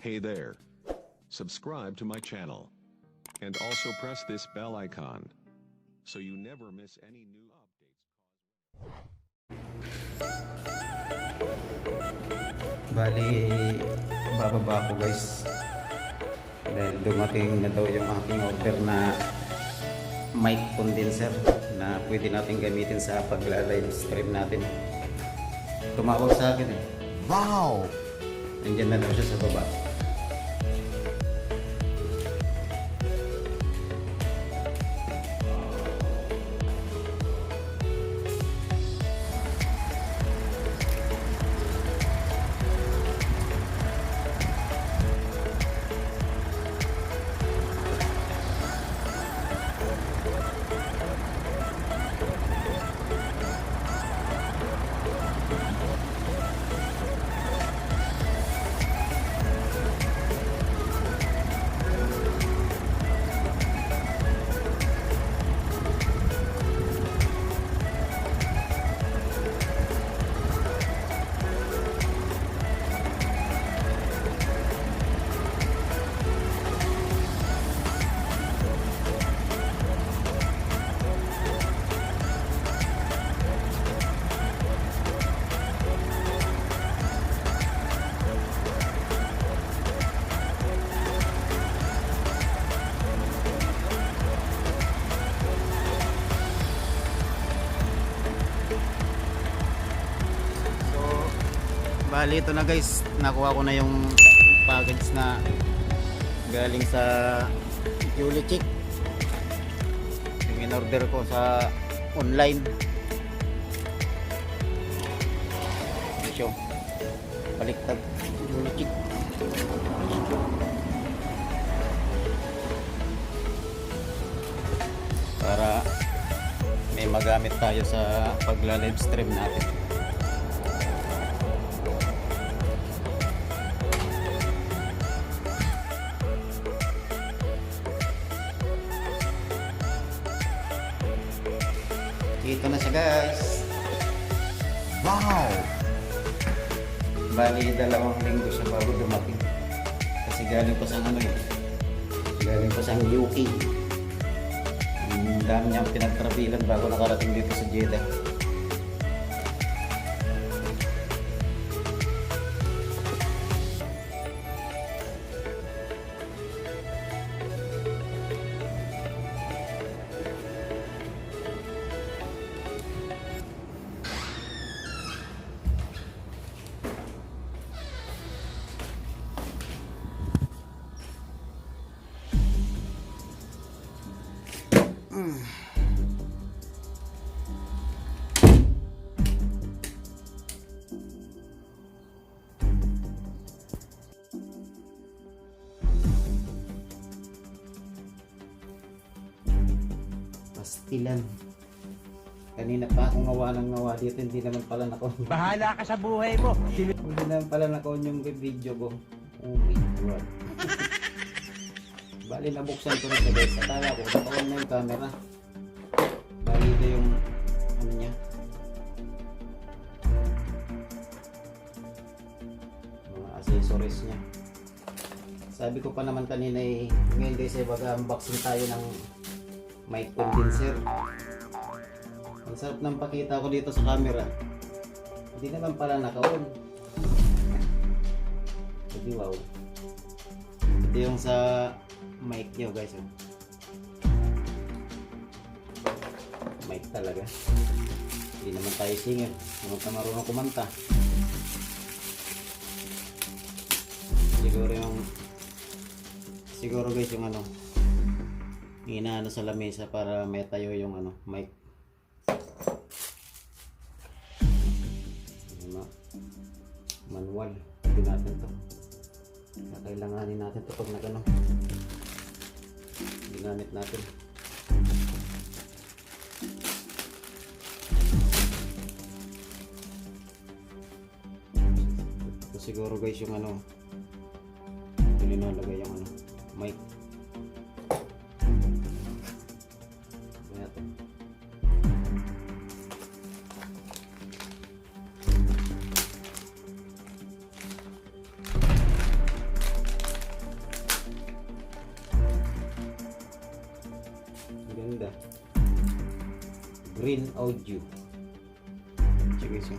Hey there. Subscribe to my channel. And also press this bell icon. So you never miss any new updates. Bali, bababa ako guys. Dahil dumating na daw yung aking order na mic condenser na pwede natin gamitin sa pag-live stream natin. Tumawag sa akin eh. Wow! Nandiyan na daw siya sa baba. Bali ito na guys, nakuha ko na yung package na galing sa Chick. Yung in-order ko sa online. Ito, baliktad Chick. Para may magamit tayo sa pagla-live stream natin. Ito na siya guys. Wow! Bali, 2 linggo siya bago dumating. Kasi galing pa sa galing pa sa UK. Ang dami niyang pinagtrabilan bago nakarating dito sa Jeddah. Pastilan. Kanina pa akong ngawa dito, hindi naman pala naka-on. Bahala ka sa buhay mo! Hindi naman pala naka-on yung video ko. Oh my God. Bali, nabuksan ko na siya guys. Akala ko, naka-on na yung camera. Bali, ito yung ano niya. Mga accessories niya. Sabi ko pa naman kanina eh, ngayon guys ay mag-unboxing tayo ng mic condenser. Ang sarap ng pakita ko dito sa camera. Hindi naman pala naka-on. Hindi wow. Ito yung sa mic niyo guys. Mic talaga. Hindi naman tayo singer. Hindi naman tayo marunong kumanta. Siguro guys yung ano, inaano sa lamesa para may tayo yung ano, mic. Manual. Hindi natin to. Kailanganin natin to pag nagano. Ginamit natin. Ito siguro guys yung ano, ito nilalagay yung ano, mic. green audio. Sige guys,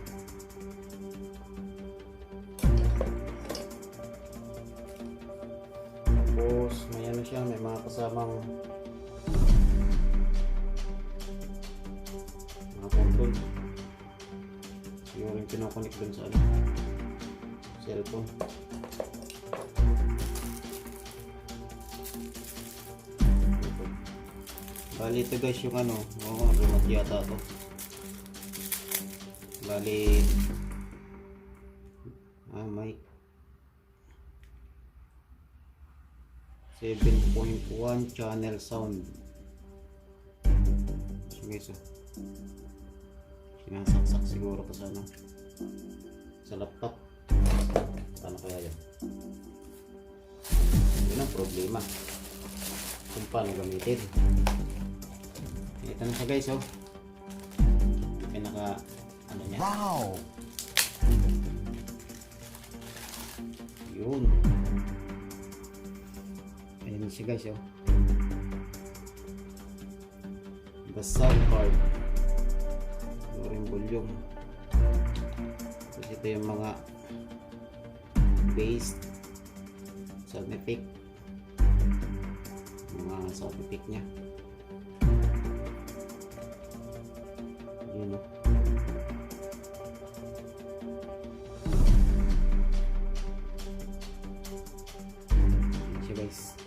tapos may ano siya, may mga kasamang mga control. Yung pinakonik dun sa ano, cellphone. Bali ito guys yung ano, remote yata to. Bali mic 7.1 channel sound. So guys, sinasaksak siguro to sa ano, sa laptop. Paano kaya yan? Yun ang problema kung paano gamitin. Ito na siya guys, pinaka ano niya. Wow! Yun. Ayan siya guys, the sound card. Yung volume. Tapos ito yung mga bass, sound effect, mga sound effect nya. Yun, siya guys.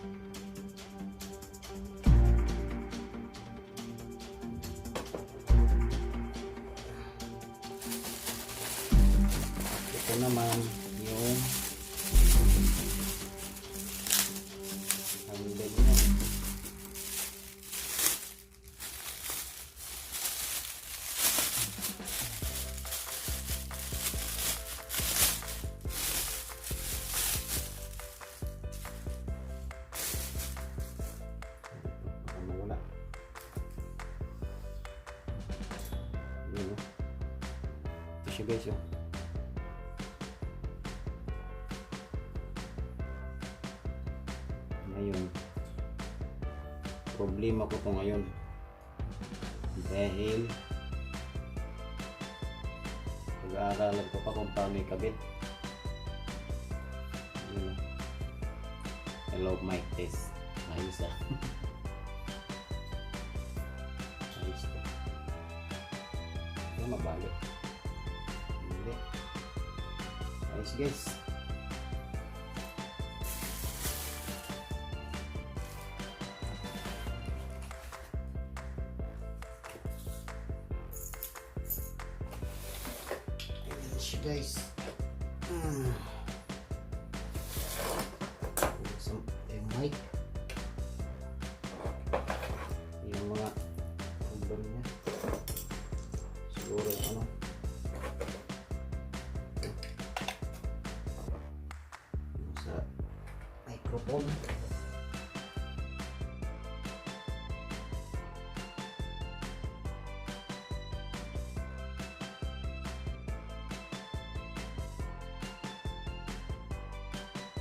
Ito naman yung handle niya. Wala. Yun, ito siya guys, ngayon problema ko to ngayon dahil pag-aaralan ko pa kung paano ikabit. Hello mic test. Ayos ah. Ayos to. Ano mabalik? Hindi. Ayos guys. Guys, yung mic, yung mga cover niya, siguro ano, sa microphone.